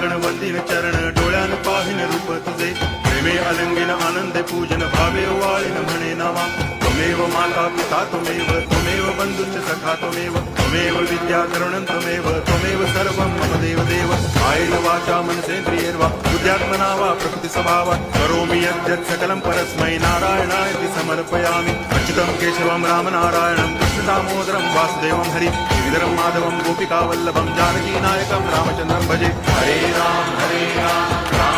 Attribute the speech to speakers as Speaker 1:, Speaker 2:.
Speaker 1: गगन वंदिन चरण डोळ्यान पाहिन रूप तुझे प्रेमे अलंगिन आनंदे पूजन भावे वाळीन म्हणे नावा त्वमेव माता पिता त्वमेव बंधुश्च सखा त्वमेव विद्या करुणं त्वमेव सर्वं मम देव देव कायेन वाचा मनसेन्द्रियैर्वा बुद्ध्यात्मना वा प्रकृति स्वभावात् करोमि यद्यत् सकलं परस्मै नारायणायति समर्पयामि अच्युतं केशवं रामनारायणं कृष्णदामोदरं वासुदेवं हरि श्रीधरं माधवं गोपिकावल्लभं जानकीनायकं रामचन्द्रं भजे हरे राम राम